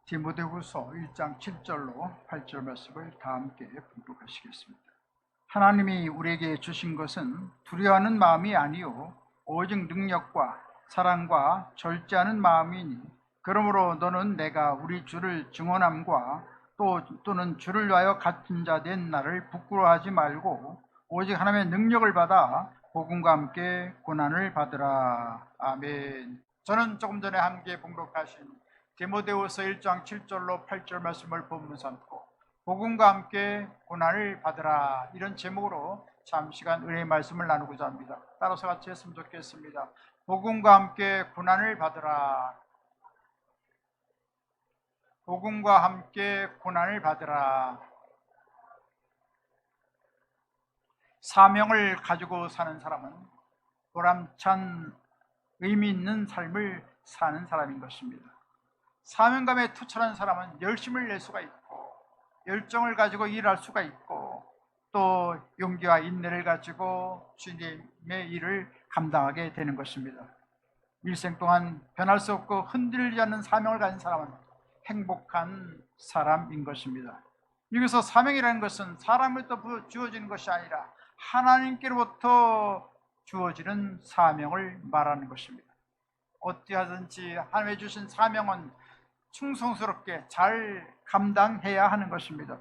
디모데후서 1장 7절로 8절 말씀을 다 함께 봉독하시겠습니다. 하나님이 우리에게 주신 것은 두려워하는 마음이 아니요 오직 능력과 사랑과 절제하는 마음이니, 그러므로 너는 내가 우리 주를 증언함과 또는 주를 위하여 갇힌 자 된 나를 부끄러워하지 말고 오직 하나님의 능력을 받아 복음과 함께 고난을 받으라. 아멘. 저는 조금 전에 함께 봉독하신 디모데후서 1장 7절로 8절 말씀을 본문 삼고 복음과 함께 고난을 받으라, 이런 제목으로 잠시간 은혜의 말씀을 나누고자 합니다. 따라서 같이 했으면 좋겠습니다. 복음과 함께 고난을 받으라. 복음과 함께 고난을 받으라. 사명을 가지고 사는 사람은 보람찬 의미 있는 삶을 사는 사람인 것입니다. 사명감에 투철한 사람은 열심을 낼 수가 있고 열정을 가지고 일할 수가 있고 또 용기와 인내를 가지고 주님의 일을 감당하게 되는 것입니다. 일생 동안 변할 수 없고 흔들리지 않는 사명을 가진 사람은 행복한 사람인 것입니다. 여기서 사명이라는 것은 사람으로부터 주어지는 것이 아니라 하나님께로부터 주어지는 사명을 말하는 것입니다. 어떻게 하든지 하나님이 주신 사명은 충성스럽게 잘 감당해야 하는 것입니다.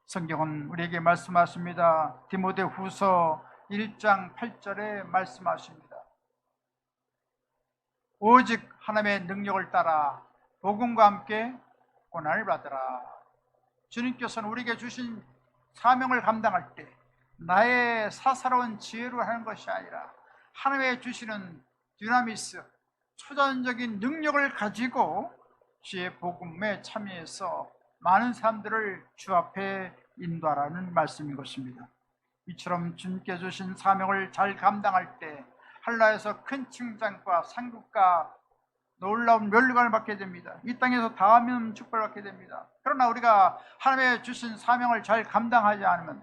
성경은 우리에게 말씀하십니다. 디모데후서 1장 8절에 말씀하십니다. 오직 하나님의 능력을 따라 복음과 함께 고난을 받으라. 주님께서는 우리에게 주신 사명을 감당할 때 나의 사사로운 지혜로 하는 것이 아니라 하나님의 주시는 dynamis, 초자연적인 능력을 가지고 주의 복음에 참여해서 많은 사람들을 주 앞에 인도하라는 말씀인 것입니다. 이처럼 주님께 주신 사명을 잘 감당할 때 한라에서 큰 칭찬과 상급과 놀라운 면류관을 받게 됩니다. 이 땅에서 다하면 축복을 받게 됩니다. 그러나 우리가 하나님의 주신 사명을 잘 감당하지 않으면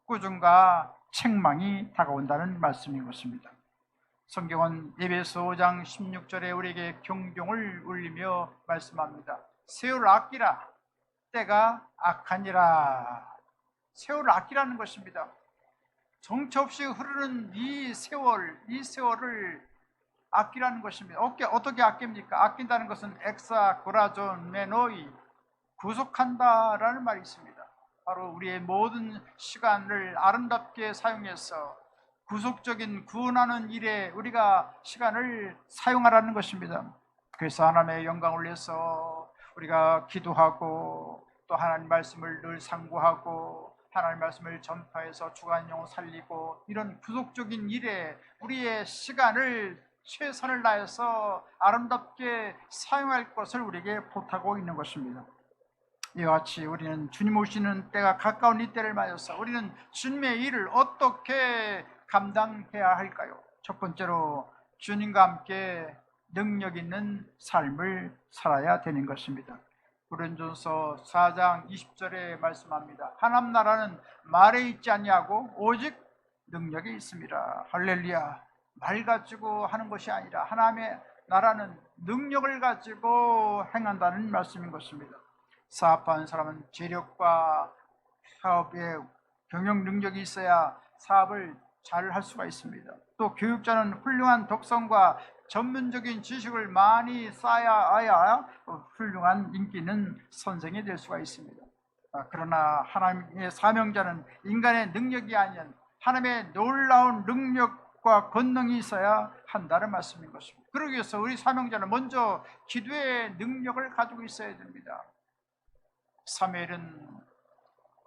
꾸중과 책망이 다가온다는 말씀인 것입니다. 성경은 에베소 5장 16절에 우리에게 경종을 울리며 말씀합니다. 세월을 아끼라, 때가 악하니라. 세월을 아끼라는 것입니다. 정처 없이 흐르는 이 세월을 아끼라는 것입니다. 어떻게 아낍니까? 아낀다는 것은 엑사고라존 메노이, 구속한다라는 말이 있습니다. 바로 우리의 모든 시간을 아름답게 사용해서 구속적인 구원하는 일에 우리가 시간을 사용하라는 것입니다. 그래서 하나님의 영광을 위해서 우리가 기도하고 또 하나님 말씀을 늘 상고하고 하나님 말씀을 전파해서 주간 영혼 살리고 이런 구속적인 일에 우리의 시간을 최선을 다해서 아름답게 사용할 것을 우리에게 부탁하고 있는 것입니다. 이와 같이 우리는 주님 오시는 때가 가까운 이 때를 맞아서 우리는 주님의 일을 어떻게 감당해야 할까요? 첫 번째로 주님과 함께 능력 있는 삶을 살아야 되는 것입니다. 고린도전서 4장 20절에 말씀합니다. 하나님 나라는 말에 있지 아니하고 오직 능력에 있습니다. 할렐루야. 말 가지고 하는 것이 아니라 하나님의 나라는 능력을 가지고 행한다는 말씀인 것입니다. 사업하는 사람은 재력과 사업의 경영 능력이 있어야 사업을 잘 할 수가 있습니다. 또 교육자는 훌륭한 독성과 전문적인 지식을 많이 쌓아야 훌륭한 인기 있는 선생이 될 수가 있습니다. 그러나 하나님의 사명자는 인간의 능력이 아닌 하나님의 놀라운 능력과 권능이 있어야 한다는 말씀인 것입니다. 그러기 위해서 우리 사명자는 먼저 기도의 능력을 가지고 있어야 됩니다. 사무엘은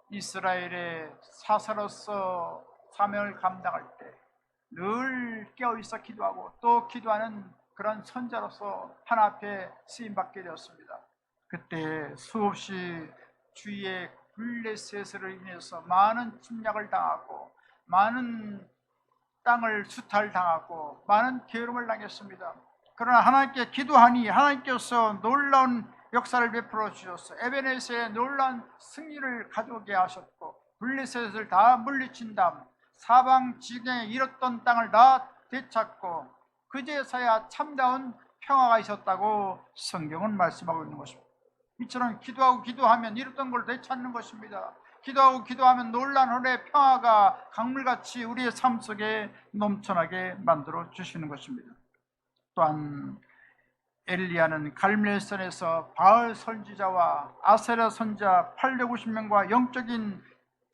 이스라엘의 사사로서 사명을 감당할 때 늘 깨어있어 기도하고 또 기도하는 그런 선자로서 하나님 앞에 쓰임받게 되었습니다. 그때 수없이 주위의 블레셋으로 인해서 많은 침략을 당하고 많은 땅을 수탈당하고 많은 괴로움을 당했습니다. 그러나 하나님께 기도하니 하나님께서 놀라운 역사를 베풀어 주셔서 에베네스의 놀라운 승리를 가져오게 하셨고 블레셋을 다 물리친 다음 사방 지경에 잃었던 땅을 다 되찾고 그제서야 참다운 평화가 있었다고 성경은 말씀하고 있는 것입니다. 이처럼 기도하고 기도하면 이뤘던 걸 되찾는 것입니다. 기도하고 기도하면 놀란 은혜의 평화가 강물같이 우리의 삶 속에 넘쳐나게 만들어 주시는 것입니다. 또한 엘리야는 갈멜산에서 바알 선지자와 아세라 선지자 850명과 영적인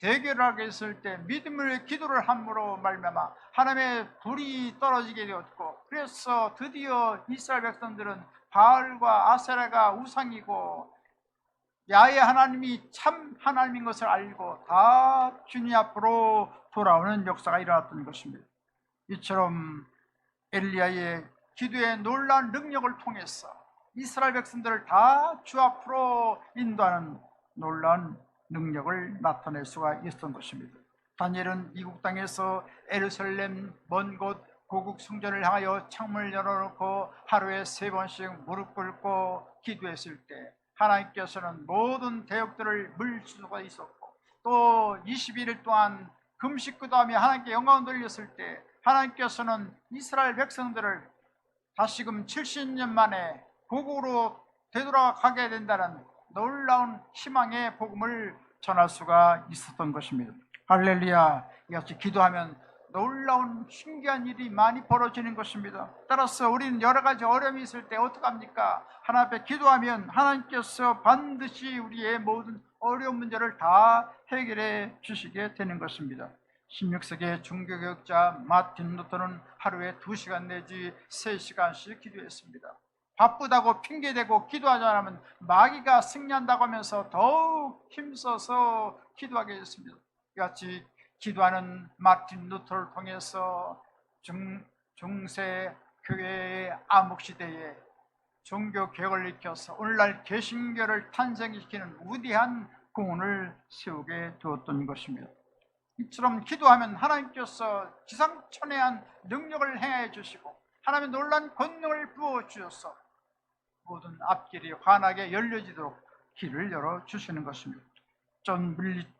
대결을 하게 했을 때 믿음의 기도를 함으로 말미암아 하나님의 불이 떨어지게 되었고, 그래서 드디어 이스라엘 백성들은 바알과 아세라가 우상이고 야훼 하나님이 참 하나님인 것을 알고 다 주님 앞으로 돌아오는 역사가 일어났던 것입니다. 이처럼 엘리야의 기도의 놀라운 능력을 통해서 이스라엘 백성들을 다 주 앞으로 인도하는 놀라운 능력을 나타낼 수가 있었던 것입니다. 다니엘은 이국 땅에서 예루살렘 먼 곳 고국 성전을 향하여 창문을 열어놓고 하루에 3번씩 무릎 꿇고 기도했을 때 하나님께서는 모든 대역들을 물 수가 있었고, 또 21일 동안 금식 기도하며 하나님께 영광을 돌렸을 때 하나님께서는 이스라엘 백성들을 다시금 70년 만에 고국으로 되돌아가게 된다는 놀라운 희망의 복음을 전할 수가 있었던 것입니다. 할렐루야. 이같이 기도하면 놀라운 신기한 일이 많이 벌어지는 것입니다. 따라서 우리는 여러 가지 어려움이 있을 때 어떡합니까? 하나님 앞에 기도하면 하나님께서 반드시 우리의 모든 어려운 문제를 다 해결해 주시게 되는 것입니다. 16세기의 종교개혁자 마틴 루터는 하루에 2시간 내지 3시간씩 기도했습니다. 바쁘다고 핑계대고 기도하지 않으면 마귀가 승리한다고 하면서 더욱 힘써서 기도하게 됐습니다. 이같이 기도하는 마틴 루터를 통해서 중세 교회의 암흑시대에 종교개혁을 일으켜서 오늘날 개신교를 탄생시키는 위대한 공헌을 세우게 되었던 것입니다. 이처럼 기도하면 하나님께서 지상천외한 능력을 행하여 주시고 하나님의 놀라운 권능을 부어주셔서 모든 앞길이 환하게 열려지도록 길을 열어주시는 것입니다. 존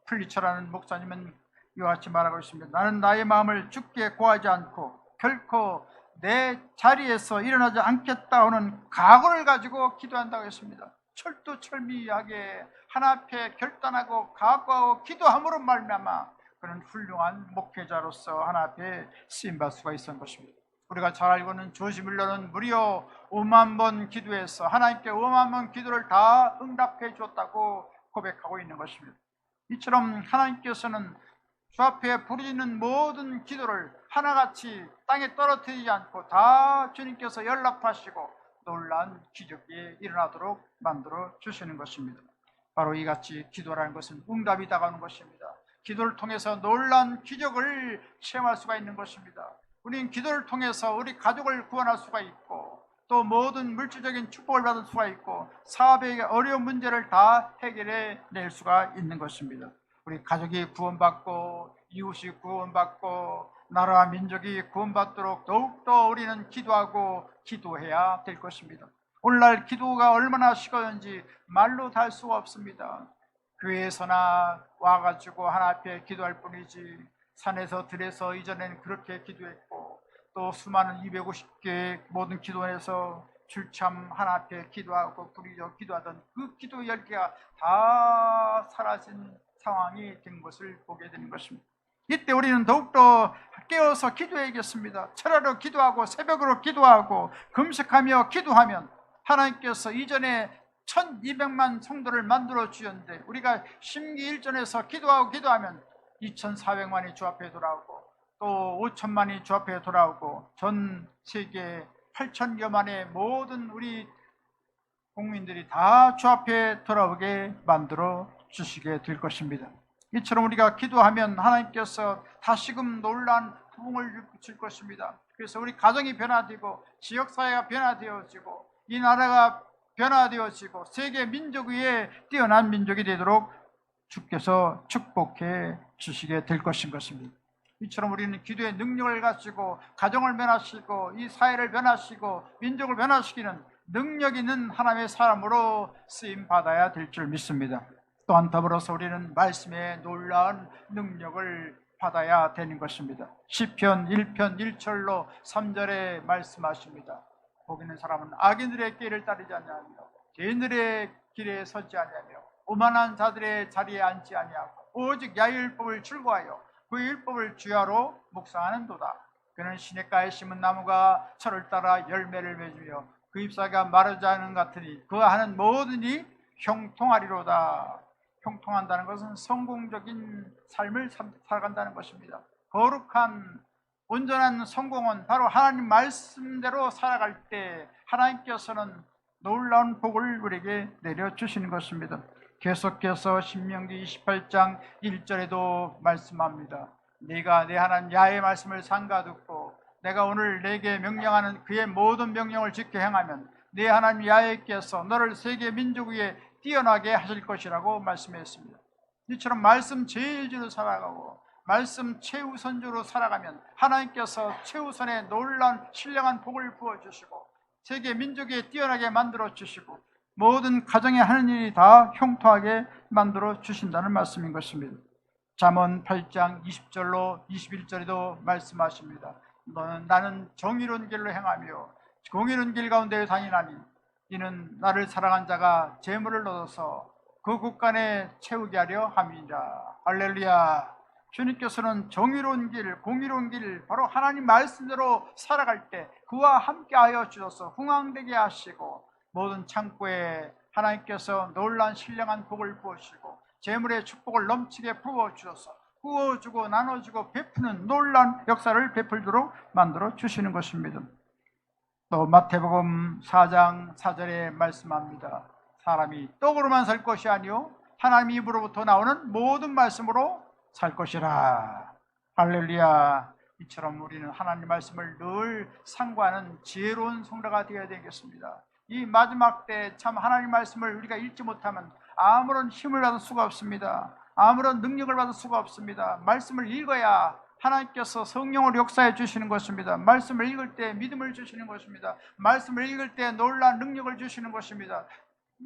플리처라는 목사님은 이와 같이 말하고 있습니다. 나는 나의 마음을 주께 고하지 않고 결코 내 자리에서 일어나지 않겠다 하는 각오를 가지고 기도한다고 했습니다. 철두철미하게 하나님 앞에 결단하고 각오하고 기도함으로 말미암아 그는 훌륭한 목회자로서 하나님 앞에 쓰임받을 수가 있었던 것입니다. 우리가 잘 알고 있는 조지 밀러는 무려 5만 번 기도해서 하나님께 5만 번 기도를 다 응답해 주었다고 고백하고 있는 것입니다. 이처럼 하나님께서는 주 앞에 부르짖는 모든 기도를 하나같이 땅에 떨어뜨리지 않고 다 주님께서 연락하시고 놀라운 기적이 일어나도록 만들어 주시는 것입니다. 바로 이같이 기도라는 것은 응답이 다가오는 것입니다. 기도를 통해서 놀라운 기적을 체험할 수가 있는 것입니다. 우리는 기도를 통해서 우리 가족을 구원할 수가 있고 또 모든 물질적인 축복을 받을 수가 있고 사업의 어려운 문제를 다 해결해 낼 수가 있는 것입니다. 우리 가족이 구원받고 이웃이 구원받고 나라와 민족이 구원받도록 더욱더 우리는 기도하고 기도해야 될 것입니다. 오늘날 기도가 얼마나 식었는지 말로 다 할 수가 없습니다. 교회에서나 와가지고 하나님 앞에 기도할 뿐이지 산에서 들에서 이전에는 그렇게 기도했고 또 수많은 250개 모든 기도원에서 줄참 하나님 앞에 기도하고 부르짖어 기도하던 그 기도 열기가 다 사라진 상황이 된 것을 보게 되는 것입니다. 이때 우리는 더욱더 깨어서 기도해야겠습니다. 철야로 기도하고 새벽으로 기도하고 금식하며 기도하면 하나님께서 이전에 1200만 성도를 만들어 주셨는데 우리가 심기일전에서 기도하면 2400만이 주 앞에 돌아오고 또 5000만이 주 앞에 돌아오고 전 세계 8000여만의 모든 우리 국민들이 다 주 앞에 돌아오게 만들어 주시게 될 것입니다. 이처럼 우리가 기도하면 하나님께서 다시금 놀라운 부흥을 줄 것입니다. 그래서 우리 가정이 변화되고 지역사회가 변화되어지고 이 나라가 변화되어지고 세계 민족 위에 뛰어난 민족이 되도록 주께서 축복해 주시게 될 것입니다. 이처럼 우리는 기도의 능력을 가지고 가정을 변화시키고 이 사회를 변화시키고 민족을 변화시키는 능력 있는 하나님의 사람으로 쓰임 받아야 될 줄 믿습니다. 또한 더불어서 우리는 말씀의 놀라운 능력을 받아야 되는 것입니다. 시편 1편 1절로 3절에 말씀하십니다. 복 있는 사람은 악인들의 길을 따르지 아니하며 죄인들의 길에 서지 아니하며 오만한 자들의 자리에 앉지 아니하고 오직 야의 율법을 출구하여 그 율법을 주야로 묵상하는도다. 그는 시냇가에 심은 나무가 철을 따라 열매를 맺으며 그 잎사귀가 마르지 않은 같으니 그가 하는 모든 이 형통하리로다. 형통한다는 것은 성공적인 삶을 살아간다는 것입니다. 거룩한 온전한 성공은 바로 하나님 말씀대로 살아갈 때 하나님께서는 놀라운 복을 우리에게 내려주시는 것입니다. 계속해서 신명기 28장 1절에도 말씀합니다. 네가 내 하나님 야훼의 말씀을 삼가 듣고 내가 오늘 내게 명령하는 그의 모든 명령을 지켜 행하면 네 하나님 야훼께서 너를 세계 민족 위에 뛰어나게 하실 것이라고 말씀했습니다. 이처럼 말씀 제일주로 살아가고 말씀 최우선주로 살아가면 하나님께서 최우선의 놀라운 신령한 복을 부어주시고 세계 민족에 뛰어나게 만들어 주시고 모든 가정에 하는 일이 다 형통하게 만들어 주신다는 말씀인 것입니다. 잠언 8장 20절로 21절에도 말씀하십니다. 너는 나는 정의로운 길로 행하며 공의로운 길 가운데 다니나니 이는 나를 사랑한 자가 재물을 얻어서 그 곳간에 채우게 하려 함이니라. 할렐루야. 주님께서는 정의로운 길, 공의로운 길, 바로 하나님 말씀대로 살아갈 때 그와 함께 하여 주셔서 흥왕되게 하시고 모든 창고에 하나님께서 놀라운 신령한 복을 부으시고 재물의 축복을 넘치게 부어주셔서 구워주고 나눠주고 베푸는 놀라운 역사를 베풀도록 만들어 주시는 것입니다. 또 마태복음 4장 4절에 말씀합니다. 사람이 떡으로만 살 것이 아니요 하나님 입으로부터 나오는 모든 말씀으로 살 것이라. 할렐루야. 이처럼 우리는 하나님 말씀을 늘 상고하는 지혜로운 성도가 되어야 되겠습니다. 이 마지막 때 참 하나님 말씀을 우리가 읽지 못하면 아무런 힘을 받을 수가 없습니다. 아무런 능력을 받을 수가 없습니다. 말씀을 읽어야 하나님께서 성령을 역사해 주시는 것입니다. 말씀을 읽을 때 믿음을 주시는 것입니다. 말씀을 읽을 때 놀라운 능력을 주시는 것입니다.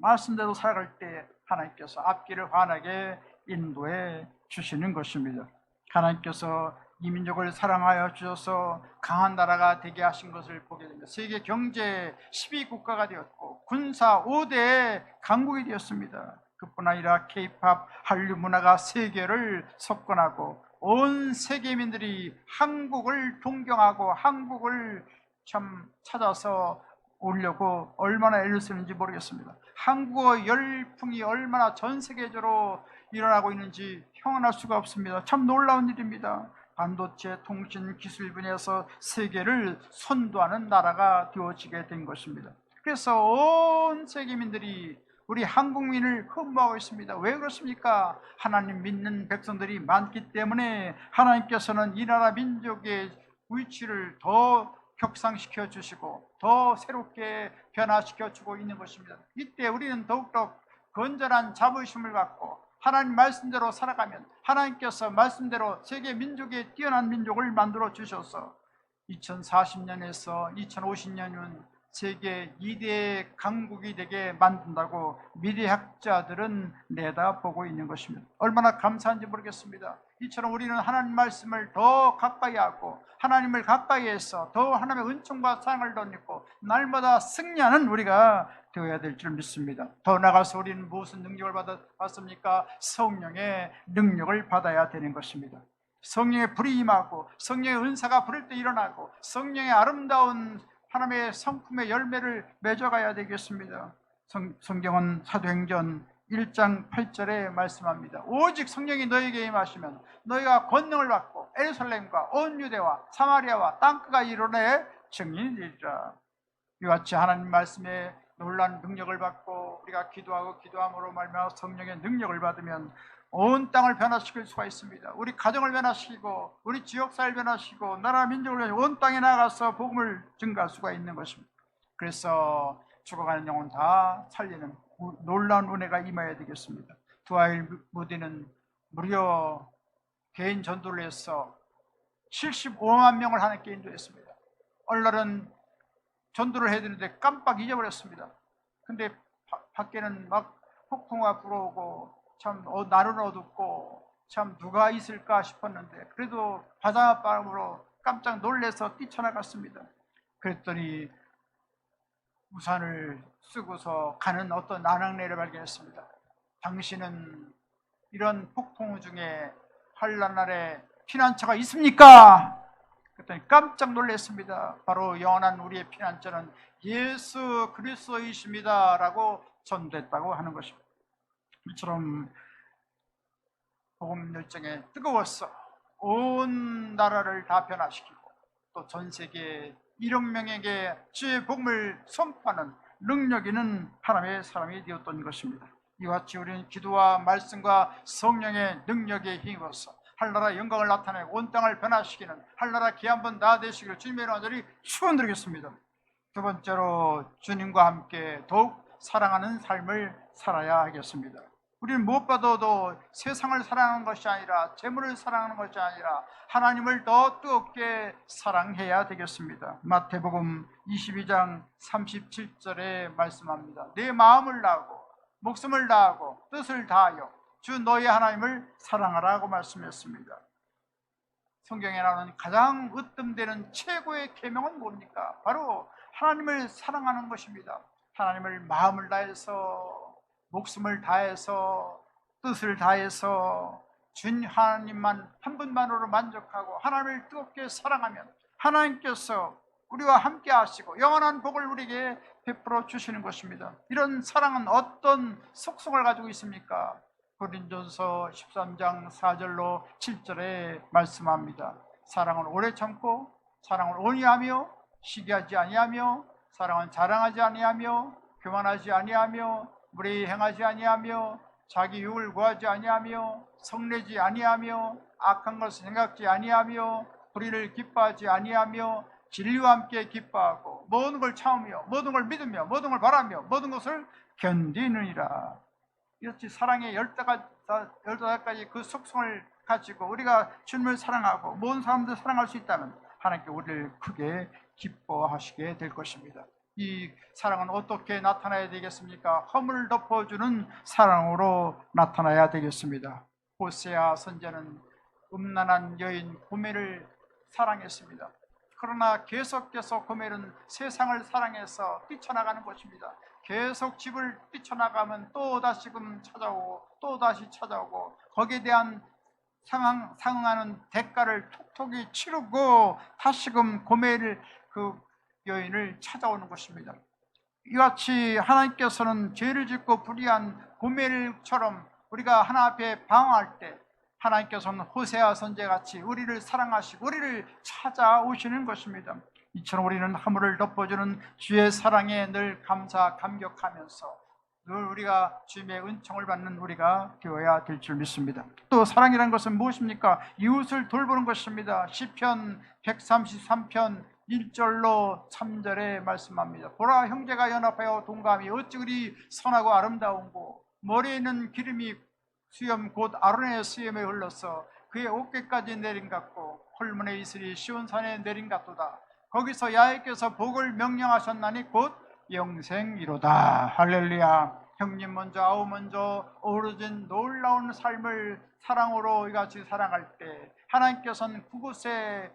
말씀대로 살아갈 때 하나님께서 앞길을 환하게 인도해 주시는 것입니다. 하나님께서 이 민족을 사랑하여 주셔서 강한 나라가 되게 하신 것을 보게 됩니다. 세계 경제 12국가가 되었고 군사 5대 강국이 되었습니다. 그뿐 아니라 K-팝 한류 문화가 세계를 석권하고 온 세계민들이 한국을 동경하고 한국을 참 찾아서 오려고 얼마나 애를 쓰는지 모르겠습니다. 한국어 열풍이 얼마나 전 세계적으로 일어나고 있는지 형언할 수가 없습니다. 참 놀라운 일입니다. 반도체, 통신, 기술 분야에서 세계를 선도하는 나라가 되어지게 된 것입니다. 그래서 온 세계민들이 우리 한국민을 흠모하고 있습니다. 왜 그렇습니까? 하나님 믿는 백성들이 많기 때문에 하나님께서는 이 나라 민족의 위치를 더 격상시켜 주시고 더 새롭게 변화시켜 주고 있는 것입니다. 이때 우리는 더욱더 건전한 자부심을 갖고 하나님 말씀대로 살아가면 하나님께서 말씀대로 세계 민족의 뛰어난 민족을 만들어 주셔서 2040년에서 2050년은 세계 2대 강국이 되게 만든다고 미래학자들은 내다보고 있는 것입니다. 얼마나 감사한지 모르겠습니다. 이처럼 우리는 하나님 말씀을 더 가까이 하고 하나님을 가까이 해서 더 하나님의 은총과 사랑을 덧입고 날마다 승리하는 우리가 되어야 될 줄 믿습니다. 더 나아가서 우리는 무슨 능력을 받습니까? 성령의 능력을 받아야 되는 것입니다. 성령의 불이 임하고 성령의 은사가 부를 때 일어나고 성령의 아름다운 하나님의 성품의 열매를 맺어가야 되겠습니다. 성경은 사도행전 1장 8절에 말씀합니다. 오직 성령이 너에게 임하시면 너희가 권능을 받고 예루살렘과 온 유대와 사마리아와 땅끝가 이르러 증인이 되리라. 이와 같이 하나님 말씀에 놀라운 능력을 받고 우리가 기도하고 기도함으로 말미암아 성령의 능력을 받으면 온 땅을 변화시킬 수가 있습니다. 우리 가정을 변화시키고 우리 지역사회를 변화시키고 나라 민족을 변화시키고 온 땅에 나가서 복음을 증가할 수가 있는 것입니다. 그래서 죽어가는 영혼 다 살리는 놀라운 은혜가 임해야 되겠습니다. 두아일 무디는 무려 개인 전도를 해서 75만 명을 하나님께 인도했습니다. 오늘날은 전도를 해야 되는데 깜빡 잊어버렸습니다. 근데 밖에는 막 폭풍과 불어오고 참 날은 어둡고 참 누가 있을까 싶었는데 그래도 바닷바람으로 깜짝 놀라서 뛰쳐나갔습니다. 그랬더니 우산을 쓰고서 가는 어떤 나낙네를 발견했습니다. 당신은 이런 폭풍 중에 환난 날에 피난처가 있습니까? 그랬더니 깜짝 놀랐습니다. 바로 영원한 우리의 피난처는 예수 그리스도이십니다 라고 전됐다고 하는 것입니다. 이처럼 복음 열정에 뜨거웠어 온 나라를 다 변화시키고 또 전 세계 1억 명에게 주의 복음을 선포하는 능력 있는 하나님의 사람이 되었던 것입니다. 이와 같이 우리는 기도와 말씀과 성령의 능력에 힘입어서 하늘나라 영광을 나타내고 온 땅을 변화시키는 하늘나라 기한번 다 되시기를 주님의 이름으로 축원드리겠습니다. 두 번째로 주님과 함께 더욱 사랑하는 삶을 살아야 하겠습니다. 우리는 무엇보다도 세상을 사랑하는 것이 아니라 재물을 사랑하는 것이 아니라 하나님을 더 뜨겁게 사랑해야 되겠습니다. 마태복음 22장 37절에 말씀합니다. 내 마음을 다하고 목숨을 다하고 뜻을 다하여 주 너희 하나님을 사랑하라고 말씀했습니다. 성경에 나오는 가장 으뜸되는 최고의 계명은 뭡니까? 바로 하나님을 사랑하는 것입니다. 하나님을 마음을 다해서 목숨을 다해서 뜻을 다해서 준 하나님만 한 분만으로 만족하고 하나님을 뜨겁게 사랑하면 하나님께서 우리와 함께 하시고 영원한 복을 우리에게 베풀어 주시는 것입니다. 이런 사랑은 어떤 속성을 가지고 있습니까? 고린도전서 13장 4절로 7절에 말씀합니다. 사랑은 오래 참고 사랑은 온유하며 시기하지 아니하며 사랑은 자랑하지 아니하며 교만하지 아니하며 무례히 행하지 아니하며 자기 유익을 구하지 아니하며 성내지 아니하며 악한 것을 생각지 아니하며 불의를 기뻐하지 아니하며 진리와 함께 기뻐하고 모든 걸 참으며 모든 걸 믿으며 모든 걸 바라며 모든 것을 견디느니라. 이렇게 사랑의 15가지 그 속성을 가지고 우리가 주님을 사랑하고 모든 사람들 사랑할 수 있다면 하나님께 우리를 크게 기뻐하시게 될 것입니다. 이 사랑은 어떻게 나타나야 되겠습니까? 허물을 덮어주는 사랑으로 나타나야 되겠습니다. 호세아 선지자는 음란한 여인 고멜을 사랑했습니다. 그러나 계속해서 고멜은 세상을 사랑해서 뛰쳐나가는 것입니다. 계속 집을 뛰쳐나가면 또 다시금 찾아오고 또 다시 찾아오고 거기에 대한 상응하는 대가를 톡톡히 치르고 다시금 고멜을 그 여인을 찾아오는 것입니다. 이같이 하나님께서는 죄를 짓고 불의한 고멜처럼 우리가 하나 앞에 방황할 때 하나님께서는 호세아 선지자같이 우리를 사랑하시고 우리를 찾아오시는 것입니다. 이처럼 우리는 허물을 덮어주는 주의 사랑에 늘 감격하면서 늘 우리가 주님의 은총을 받는 우리가 되어야 될 줄 믿습니다. 또 사랑이라는 것은 무엇입니까? 이웃을 돌보는 것입니다. 시편 133편 1절로 3절에 말씀합니다. 보라, 형제가 연합하여 동감이 어찌 그리 선하고 아름다운고 머리에 있는 기름이 수염 곧 아론의 수염에 흘러서 그의 어깨까지 내린 같고 홀문의 이슬이 시온산에 내린 같도다. 거기서 야훼께서 복을 명령하셨나니 곧 영생이로다. 할렐루야. 형님 먼저 아우 먼저 어우러진 놀라운 삶을 사랑으로 이같이 살아갈 때 하나님께서는 그곳에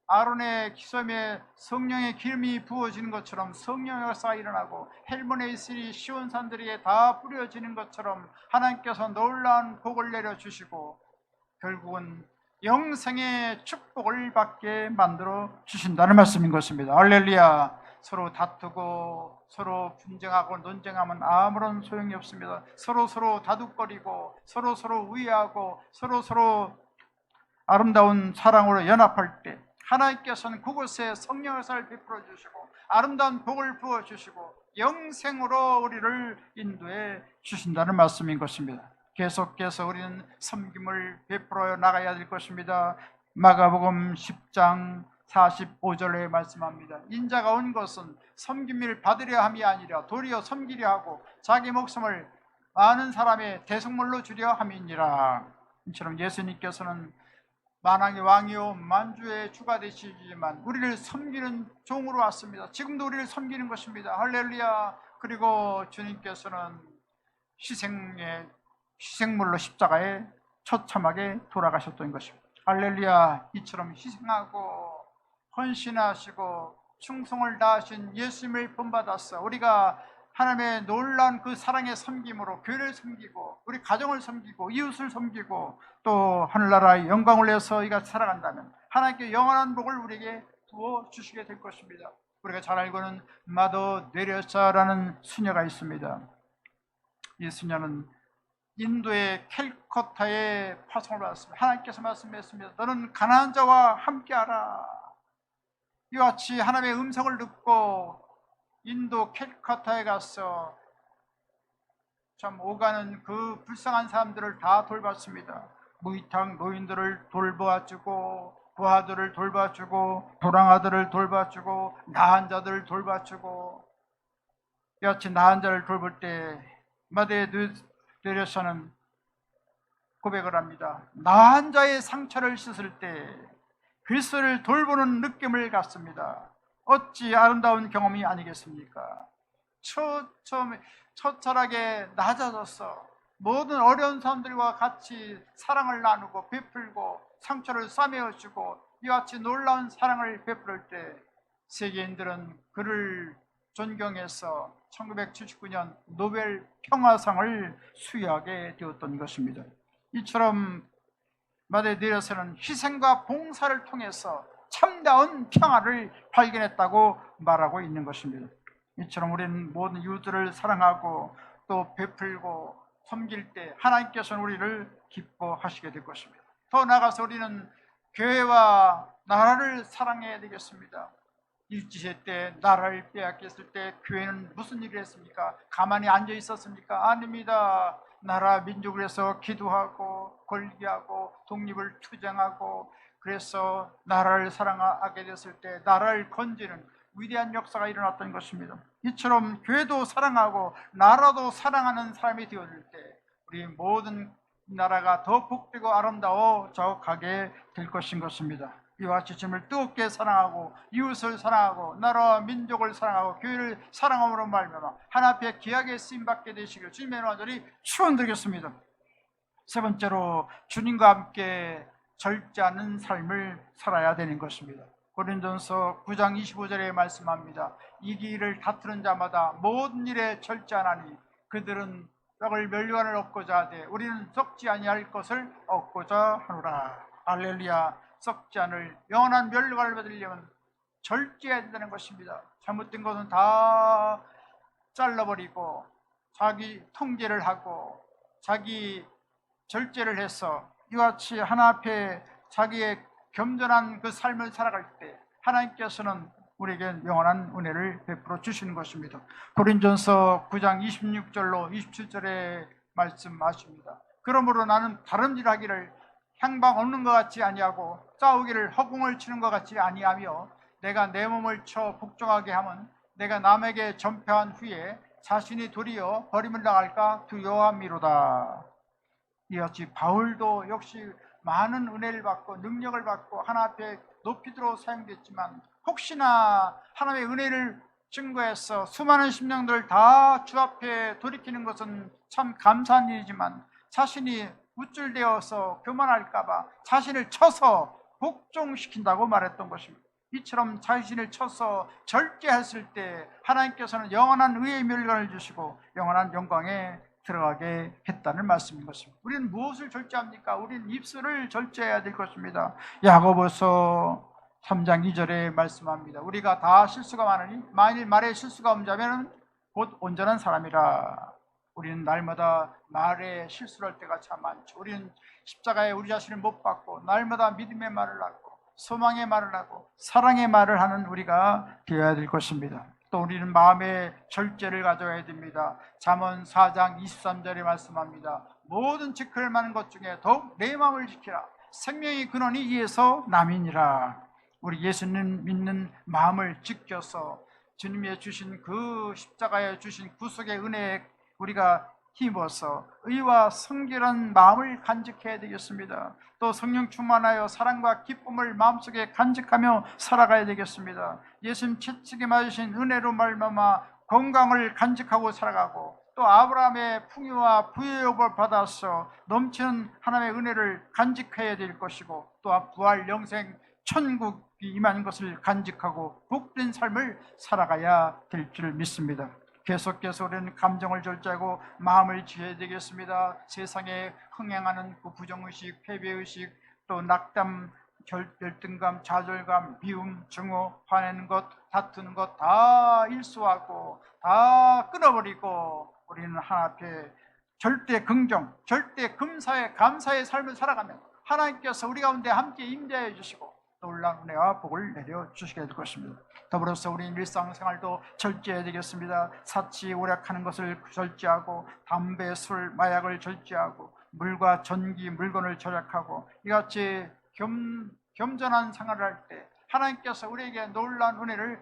아론의 기섬에 성령의 기름이 부어지는 것처럼 성령의 역사가 일어나고 헬몬의 이슬이 시온산들에게 다 뿌려지는 것처럼 하나님께서 놀라운 복을 내려주시고 결국은 영생의 축복을 받게 만들어 주신다는 말씀인 것입니다. 할렐루야. 서로 다투고 서로 분쟁하고 논쟁하면 아무런 소용이 없습니다. 서로 다독거리고 서로 우애하고 서로 아름다운 사랑으로 연합할 때 하나님께서는 그곳에 성령의 역사를 베풀어 주시고 아름다운 복을 부어 주시고 영생으로 우리를 인도해 주신다는 말씀인 것입니다. 계속해서 우리는 섬김을 베풀어 나가야 될 것입니다. 마가복음 10장 45절에 말씀합니다. 인자가 온 것은 섬김을 받으려 함이 아니라 도리어 섬기려 하고 자기 목숨을 많은 사람의 대속물로 주려 함이니라. 이처럼 예수님께서는 만왕의 왕이요 만주의 주가 되시지만 우리를 섬기는 종으로 왔습니다. 지금도 우리를 섬기는 것입니다. 할렐루야. 그리고 주님께서는 희생물로 십자가에 처참하게 돌아가셨던 것입니다. 할렐루야. 이처럼 희생하고 헌신하시고 충성을 다하신 예수님을 본받아서 우리가 하나님의 놀라운 그 사랑의 섬김으로 교회를 섬기고 우리 가정을 섬기고 이웃을 섬기고 또 하늘나라의 영광을 위해서 이가 살아간다면 하나님께 영원한 복을 우리에게 부어 주시게 될 것입니다. 우리가 잘 알고는 마더 네레사라는 수녀가 있습니다. 이 수녀는 인도의 캘커타에 파송을 받았습니다. 하나님께서 말씀하셨습니다. 너는 가난한 자와 함께하라. 이와 같이 하나님의 음성을 듣고 인도 캘커타에 가서 참 오가는 그 불쌍한 사람들을 다 돌봤습니다. 무이탁 노인들을 돌봐주고 부하들을 돌봐주고 도랑아들을 돌봐주고 나한 자들을 돌봐주고 이와 같이 나한 자를 돌볼 때 마대 데레사는 고백을 합니다. 나한 자의 상처를 씻을 때 그리스도를 돌보는 느낌을 갖습니다. 어찌 아름다운 경험이 아니겠습니까? 처절하게 낮아져서 모든 어려운 사람들과 같이 사랑을 나누고 베풀고 상처를 싸매어주고 이와 같이 놀라운 사랑을 베풀 때 세계인들은 그를 존경해서 1979년 노벨 평화상을 수여하게 되었던 것입니다. 이처럼 마대 데레사는 희생과 봉사를 통해서 참다운 평화를 발견했다고 말하고 있는 것입니다. 이처럼 우리는 모든 이웃들을 사랑하고 또 베풀고 섬길 때 하나님께서는 우리를 기뻐하시게 될 것입니다. 더 나아가서 우리는 교회와 나라를 사랑해야 되겠습니다. 일제시대 때 나라를 빼앗겼을 때 교회는 무슨 일을 했습니까? 가만히 앉아 있었습니까? 아닙니다. 나라 민족을 위해서 기도하고 걸기하고 독립을 투쟁하고 그래서 나라를 사랑하게 됐을 때 나라를 건지는 위대한 역사가 일어났던 것입니다. 이처럼 교회도 사랑하고 나라도 사랑하는 사람이 되어질 때 우리 모든 나라가 더 복되고 아름다워져 가게 될 것인 것입니다. 이와 같이 주님을 뜨겁게 사랑하고 이웃을 사랑하고 나라와 민족을 사랑하고 교회를 사랑함으로 말미암아 하나님 앞에 귀하게 쓰임받게 되시길 주님의 이름으로 간절히 축원드리겠습니다. 세 번째로 주님과 함께 절제하는 삶을 살아야 되는 것입니다. 고린도전서 9장 25절에 말씀합니다. 이기를 다투는 자마다 모든 일에 절제하나니 그들은 썩을 멸류관을 얻고자 하되 우리는 썩지 아니할 것을 얻고자 하노라. 할렐루야. 썩지 않을 영원한 멸류관을 받으려면 절제해야 된다는 것입니다. 잘못된 것은 다 잘라버리고 자기 통제를 하고 자기 절제를 해서 이와 같이 하나 앞에 자기의 겸손한 그 삶을 살아갈 때 하나님께서는 우리에게 영원한 은혜를 베풀어 주시는 것입니다. 고린도전서 9장 26절로 27절에 말씀하십니다. 그러므로 나는 다름질하기를 향방 없는 것 같이 아니하고 싸우기를 허공을 치는 것 같이 아니하며 내가 내 몸을 쳐 복종하게 하면 내가 남에게 전폐한 후에 자신이 도리어 버림을 당할까 두려워함이로다. 이같이 바울도 역시 많은 은혜를 받고 능력을 받고 하나 앞에 높이도록 사용됐지만 혹시나 하나님의 은혜를 증거해서 수많은 심령들을 다 주 앞에 돌이키는 것은 참 감사한 일이지만 자신이 우쭐대어서 교만할까봐 자신을 쳐서 복종시킨다고 말했던 것입니다. 이처럼 자신을 쳐서 절제했을 때 하나님께서는 영원한 의의 멸관을 주시고 영원한 영광에 들어가게 했다는 말씀인 것입니다. 우리는 무엇을 절제합니까? 우리는 입술을 절제해야 될 것입니다. 야고보서 3장 2절에 말씀합니다. 우리가 다 실수가 많으니 만일 말에 실수가 없자면 곧 온전한 사람이라. 우리는 날마다 말에 실수를 할 때가 참 많죠. 우리는 십자가에 우리 자신을 못 박고 날마다 믿음의 말을 하고 소망의 말을 하고 사랑의 말을 하는 우리가 되어야 될 것입니다. 또 우리는 마음의 절제를 가져야 됩니다. 잠언 4장 23절에 말씀합니다. 모든 지킬 만한 것 중에 더욱 내 마음을 지키라. 생명의 근원이 이에서 남이니라. 우리 예수님 믿는 마음을 지켜서 주님이 주신 그 십자가에 주신 구속의 은혜에 우리가 힘입어서 의와 성결한 마음을 간직해야 되겠습니다. 또 성령 충만하여 사랑과 기쁨을 마음속에 간직하며 살아가야 되겠습니다. 예수님 채찍에 맞으신 은혜로 말미암아 건강을 간직하고 살아가고 또 아브라함의 풍요와 부유업을 받아서 넘치는 하나님의 은혜를 간직해야 될 것이고 또한 부활 영생 천국 임하는 것을 간직하고 복된 삶을 살아가야 될 줄 믿습니다. 계속해서 우리는 감정을 절제하고 마음을 지어야 되겠습니다. 세상에 흥행하는 그 부정의식, 패배의식, 또 낙담, 열등감, 좌절감, 미움, 증오, 화내는 것, 다투는 것 다 일소하고 다 끊어버리고 우리는 하나 앞에 절대 긍정, 절대 금사의 감사의 삶을 살아가면 하나님께서 우리 가운데 함께 임재해 주시고 놀라운 은혜와 복을 내려 주시게 될 것입니다. 더불어서 우리 일상생활도 절제해야 되겠습니다. 사치 오락하는 것을 절제하고 담배, 술, 마약을 절제하고 물과 전기, 물건을 절약하고 이같이 겸전한 생활을 할 때 하나님께서 우리에게 놀라운 은혜를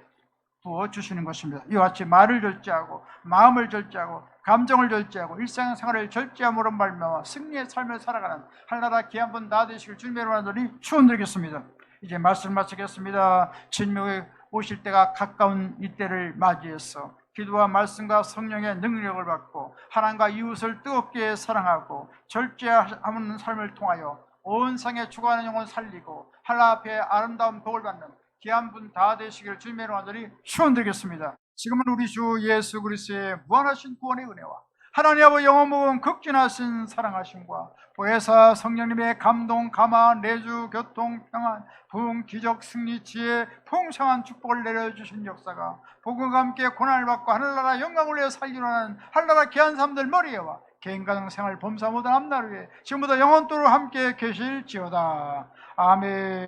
부어주시는 것입니다. 이와 같이 말을 절제하고 마음을 절제하고 감정을 절제하고 일상생활을 절제함으로 말미암아 승리의 삶을 살아가는 하나나라 귀한 분 다 되시길 주님의 이름으로 축원드리겠습니다. 이제 말씀을 마치겠습니다. 주님이 오실 때가 가까운 이때를 맞이해서 기도와 말씀과 성령의 능력을 받고 하나님과 이웃을 뜨겁게 사랑하고 절제하는 삶을 통하여 온 세상에 죽어가는 영혼 살리고 하나님 앞에 아름다운 복을 받는 귀한 분 다 되시기를 주님의 이름으로 축원드리겠습니다. 지금은 우리 주 예수 그리스도의 무한하신 구원의 은혜와 하나님 아버지 영원 무궁 극진하신 사랑하심과 보혜사 성령님의 감동, 감화, 내주, 교통, 평안, 부흥, 기적, 승리, 지혜, 풍성한 축복을 내려주신 역사가 복음과 함께 고난을 받고 하늘나라 영광을 위해 살기로 하는 하늘나라 귀한 사람들 머리에와 개인 가정 생활 범사 모든 앞날 위에 지금부터 영원토록 함께 계실지어다. 아멘.